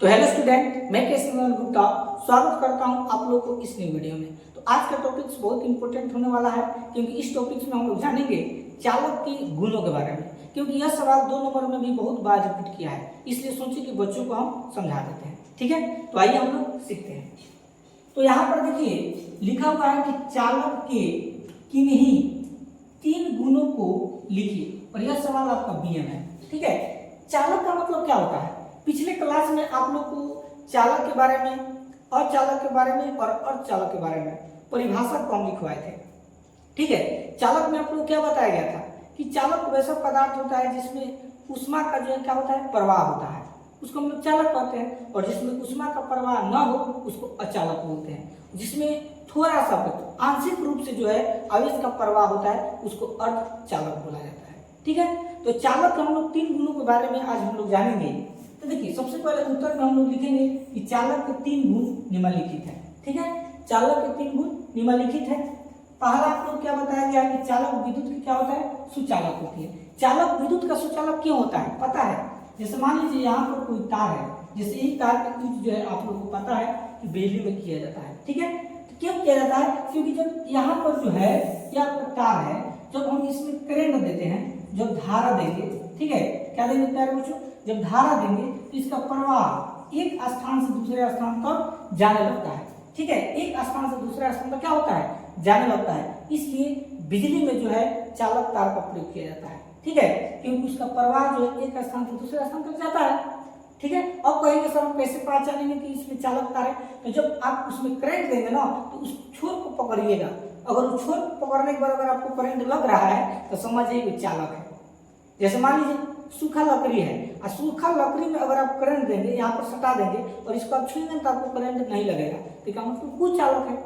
तो hello student, मैं के गुप्ता स्वागत करता हूं आप लोगों को इस नई वीडियो में। तो आज का टॉपिक बहुत इंपॉर्टेंट होने वाला है, क्योंकि इस टॉपिक में हम लोग जानेंगे चालक के गुणों के बारे में। क्योंकि यह सवाल 2 नंबर में भी बहुत बार रिपीट किया है, इसलिए सोचिए कि बच्चों को हम समझा देते हैं। ठीक है, तो आइए हम लोग सीखते हैं। तो यहाँ पर देखिए लिखा हुआ है कि चालक के किन्हीं 3 गुणों को लिखिए, और यह सवाल आपका बीएम है। ठीक है, चालक का मतलब क्या होता है? पिछले क्लास में आप लोग को चालक के बारे में, अचालक के बारे में और अर्धचालक के बारे में परिभाषा को हम लिखवाए थे। ठीक है, चालक में आप लोग क्या बताया गया था कि चालक वैसा पदार्थ होता है जिसमें उष्मा का जो है क्या होता है, प्रवाह होता है, उसको हम लोग चालक कहते हैं। और जिसमें उष्मा का प्रवाह न हो उसको अचालक बोलते हैं। जिसमें थोड़ा सा आंशिक रूप से जो है आवेश का प्रवाह होता है उसको अर्धचालक बोला जाता है। ठीक है, तो चालक हम लोग 3 गुणों के बारे में आज हम लोग जानेंगे। तो देखिए सबसे पहले उत्तर में हम लोग लिखेंगे कि चालक के 3 गुण निम्नलिखित है। ठीक है, चालक के 3 गुण निम्नलिखित है। पहला आप लोग क्या बताया गया कि चालक विद्युत की क्या होता है, सुचालक होती है। चालक विद्युत का सुचालक क्यों होता है पता है? जैसे मान लीजिए यहाँ पर कोई तार है, जैसे एक तार का यूज जो है आप लोग को पता है कि बिजली में किया जाता है। ठीक है, तो क्यों किया जाता है? क्योंकि जब यहाँ पर जो है यह तार है, जब हम इसमें करंट देते हैं, जब धारा देंगे, ठीक है, क्या देंगे प्यारे बच्चों, जब धारा देंगे तो इसका प्रवाह एक स्थान से दूसरे स्थान तक जाने लगता है। ठीक है, एक स्थान से दूसरे स्थान तक क्या होता है, जाने लगता है। इसलिए बिजली में जो है चालक तार का प्रयोग किया जाता है। ठीक है, क्योंकि उसका प्रवाह जो है एक स्थान से दूसरे स्थान तक जाता है। ठीक है, अब कहेंगे सर हम कैसे पता चलेंगे कि इसमें चालक तार है? तो जब आप उसमें करंट देंगे ना तो उस छोर को पकड़िएगा। अगर उस छोर को पकड़ने के बाद अगर आपको करंट लग रहा है तो समझिए कि चालक है। जैसे मान लीजिए सूखा लकड़ी है, और सूखा लकड़ी में अगर आप करंट देंगे, यहाँ पर सटा देंगे और इसको आप छुएंगे तो आपको करंट नहीं लगेगा, तो क्या मतलब वो चालक है।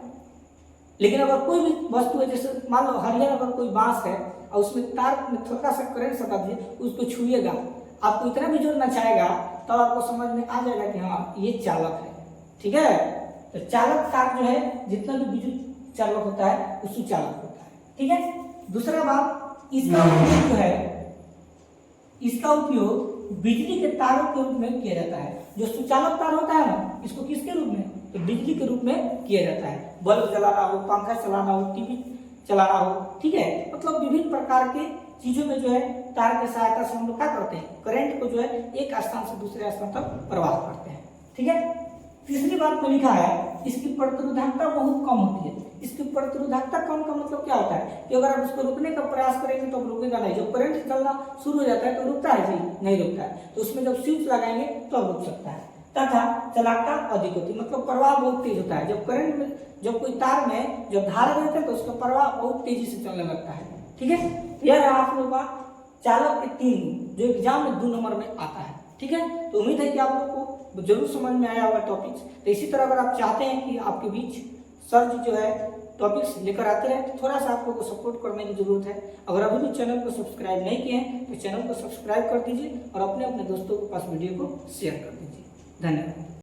लेकिन अगर कोई भी वस्तु है, जैसे मान लो हरियर अगर कोई बांस है और उसमें तार में थोड़ा सा करंट सटा दिए, उसको छुएगा, आपको इतना भी जोर नचाएगा तब आपको समझ में आ जाएगा कि हाँ ये चालक है। ठीक है, तो चालक तार जो है जितना भी विद्युत चालक होता है वो सुचालक होता है। ठीक है, दूसरा बात, इसका उपयोग जो है, इसका उपयोग बिजली के तारों के रूप में किया जाता है। जो सुचालक तार होता है ना, इसको किसके रूप में, तो बिजली के रूप में किया जाता है। बल्ब जलाना हो, पंखा चलाना हो, टीवी चलाना हो, ठीक है, मतलब विभिन्न प्रकार के चीजों में जो है तार की सहायता से हम लोग क्या करते हैं, करंट को जो है एक स्थान से दूसरे स्थान तक प्रवाह करते हैं। ठीक है, तीसरी बात में लिखा है इसकी प्रतिरोधकता बहुत कम होती है। इसकी प्रतिरोधकता कम का मतलब क्या होता है कि अगर आप उसको रोकने का प्रयास करेंगे तो अब रुकेगा नहीं। जब करंट चलना शुरू हो जाता है तो रुकता है जी, नहीं रुकता है। तो उसमें जब स्विच लगाएंगे तो अब रुक सकता है। तथा चालकता अधिक होती है, मतलब प्रवाह बहुत तेज होता है। जब करंट में, जब कोई तार में जब धारा देते हैं तो उसका प्रवाह बहुत तेजी से चलने लगता है। ठीक है, यह रहा आप लोगों का चालक के 3 गुण जो एग्जाम में 2 नंबर में आता है। ठीक है, तो उम्मीद है कि आप लोग को जरूर समझ में आया होगा टॉपिक्स। तो इसी तरह अगर आप चाहते हैं कि आपके बीच सर जो है टॉपिक्स लेकर आते रहे, तो थोड़ा सा आपको सपोर्ट करने की जरूरत है। अगर अभी भी चैनल को सब्सक्राइब नहीं किए हैं तो चैनल को सब्सक्राइब कर दीजिए और अपने अपने दोस्तों के पास वीडियो को शेयर कर दीजिए। धन्यवाद।